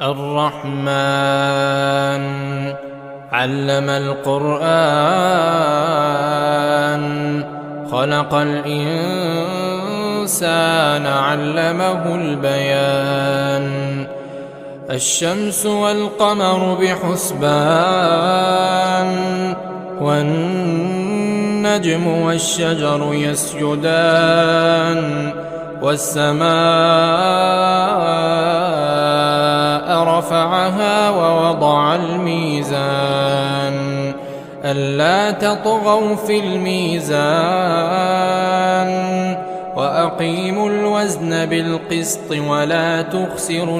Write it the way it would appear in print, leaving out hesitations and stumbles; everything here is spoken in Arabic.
الرحمن علم القرآن خلق الإنسان علمه البيان الشمس والقمر بحسبان والنجم والشجر يسجدان والسماء رفعها ووضع الميزان ألا تطغوا في الميزان وأقيموا الوزن بالقسط ولا تخسروا